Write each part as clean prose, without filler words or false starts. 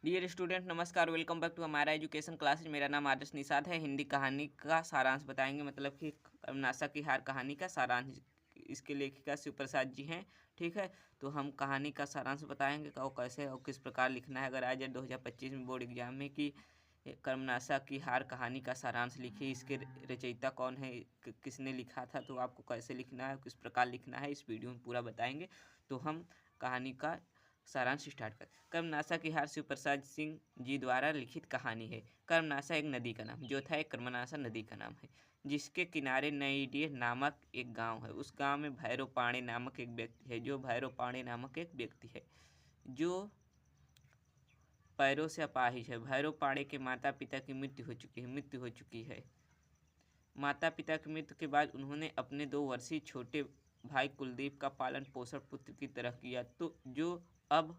Dear student नमस्कार, welcome back to हमारा education classes. मेरा नाम आदर्श निषाद है। हिंदी कहानी का सारांश बताएंगे, मतलब कि कर्मनासा की हार कहानी का सारांश। इसके लेखिका शिव प्रसाद जी हैं। ठीक है, तो हम कहानी का सारांश बताएंगे और कैसे और किस प्रकार लिखना है। अगर आज 2025 में बोर्ड एग्जाम में कि कर्मनासा की हार कहानी का सारांश लिखिए, इसके रचयिता कौन है, किसने लिखा था, तो आपको कैसे लिखना है, किस प्रकार लिखना है, इस वीडियो में पूरा बताएंगे। तो हम कहानी का सारांश स्टार्ट कर। कर्मनासा की हार शिव प्रसाद सिंह जी द्वारा लिखित कहानी है। कर्मनासा एक नदी का नाम, जो था एक कर्मनासा नदी का नाम है, जिसके किनारे नईडीह नामक एक गांव है। उस गांव में भैरव पाणे नामक एक व्यक्ति है, जो पैरों से अपाहिज है। भैरव पाणे के माता पिता की मृत्यु हो चुकी है। माता पिता की मृत्यु के बाद उन्होंने अपने 2 वर्षीय छोटे भाई कुलदीप का पालन पोषण पुत्र की तरह किया, तो जो अब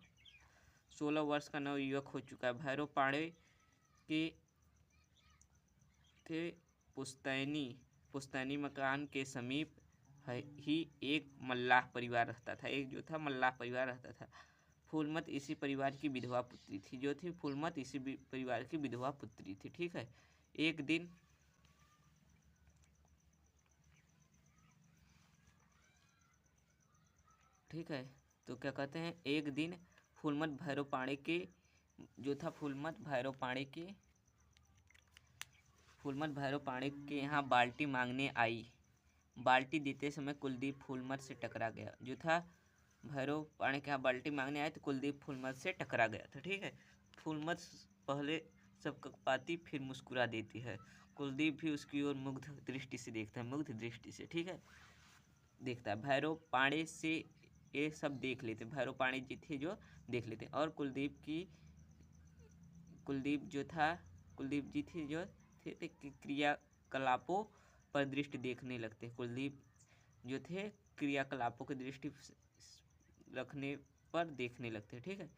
16 वर्ष का नवयुवक हो चुका है। भैरव पाणे के थे पुश्तैनी मकान के समीप ही एक मल्लाह परिवार रहता था। एक जो था मल्लाह परिवार रहता था। फूलमत इसी परिवार की विधवा पुत्री थी। ठीक है, एक दिन ठीक है, तो क्या कहते हैं, एक दिन फूलमत भैरव पाणे के यहाँ बाल्टी मांगने आई। बाल्टी देते समय कुलदीप फूलमत से टकरा गया। जो था भैरव पाणे के यहाँ बाल्टी मांगने आए तो कुलदीप फूलमत से टकरा गया था। ठीक है, फूलमत पहले सब कपाती फिर मुस्कुरा देती है। कुलदीप भी उसकी ओर मुग्ध दृष्टि से ठीक है देखता है। भैरव पाणे से ये सब देख लेते, भैरव पाणे जी थे जो देख लेते, और कुलदीप जी थे जो थे क्रियाकलापों पर दृष्टि देखने लगते। कुलदीप जो थे क्रियाकलापों की दृष्टि रखने पर देखने लगते। ठीक है,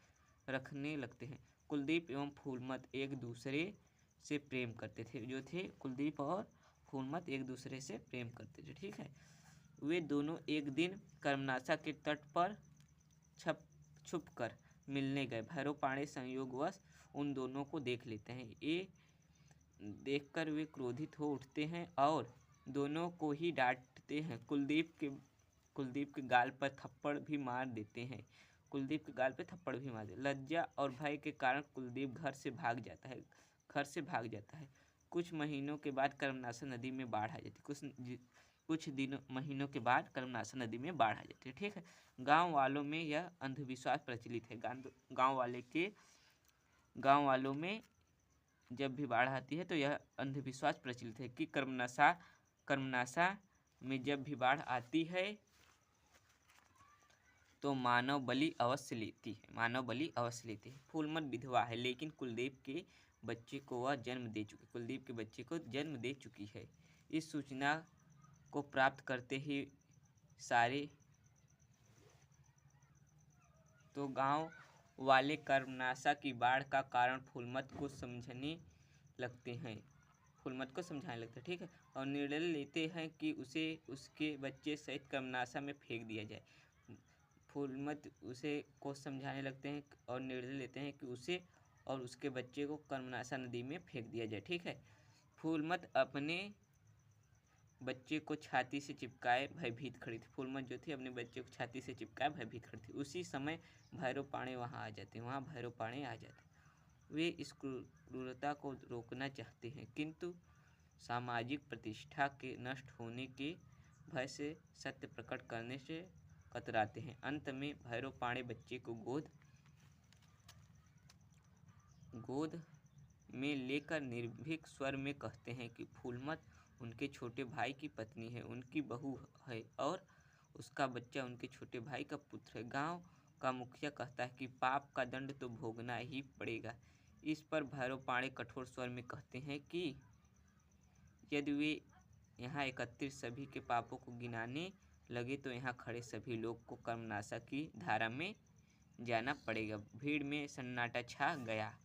रखने लगते हैं। कुलदीप एवं फूलमत एक दूसरे से प्रेम करते थे। कुलदीप और फूलमत एक दूसरे से प्रेम करते थे। ठीक है, वे दोनों एक दिन कर्मनासा के तट पर छुप कर मिलने गए। भैरव पाणे संयोगवश उन दोनों को देख लेते हैं। ये देखकर वे क्रोधित हो उठते हैं और दोनों को ही डांटते हैं। कुलदीप के गाल पर थप्पड़ भी मार देते हैं। लज्जा और भय के कारण कुलदीप घर से भाग जाता है। कुछ महीनों के बाद कर्मनासा नदी में बाढ़ आ जाती। महीनों के बाद कर्मनासा नदी में बाढ़ आ जाती है। ठीक है, गांव वालों में यह अंधविश्वास प्रचलित है। गांव वालों में जब भी बाढ़ आती है तो यह अंधविश्वास प्रचलित है कि कर्मनासा में जब भी बाढ़ आती है तो मानव बलि अवश्य लेती है। फूलमत विधवा है, लेकिन कुलदीप के बच्चे को जन्म दे चुकी है। इस सूचना को प्राप्त करते ही गांव वाले कर्मनासा की बाढ़ का कारण फूलमत को समझाने लगते हैं। ठीक है, और निर्णय लेते हैं कि उसे उसके बच्चे सहित कर्मनासा में फेंक दिया जाए। फूलमत उसे को समझाने लगते हैं और निर्णय लेते हैं कि उसे और उसके बच्चे को कर्मनासा नदी में फेंक दिया जाए। ठीक है, फूलमत अपने बच्चे को छाती से चिपकाए भयभीत खड़ी थी। उसी समय भैरव पाणे वहाँ आ जाते। वे इस क्रूरता को रोकना चाहते हैं, किंतु सामाजिक प्रतिष्ठा के नष्ट होने के भय से सत्य प्रकट करने से कतराते हैं। अंत में भैरव पाणे बच्चे को गोद में लेकर निर्भीक स्वर में कहते हैं कि फूलमत उनके छोटे भाई की पत्नी है, उनकी बहू है, और उसका बच्चा उनके छोटे भाई का पुत्र है। गांव का मुखिया कहता है कि पाप का दंड तो भोगना ही पड़ेगा। इस पर भैरव पाणे कठोर स्वर में कहते हैं कि यदि वे यहाँ एकत्रित सभी के पापों को गिनाने लगे तो यहाँ खड़े सभी लोग को कर्मनासा की धारा में जाना पड़ेगा। भीड़ में सन्नाटा छा गया।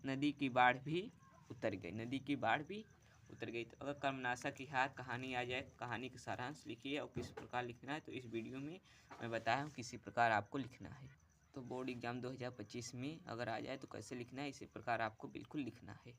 नदी की बाढ़ भी उतर गई। तो अगर कर्मनासा की हार कहानी आ जाए, कहानी का सारांश लिखिए और किस प्रकार लिखना है, तो इस वीडियो में मैं बताया हूँ किसी प्रकार आपको लिखना है। तो बोर्ड एग्ज़ाम 2025 में अगर आ जाए तो कैसे लिखना है, इसी प्रकार आपको बिल्कुल लिखना है।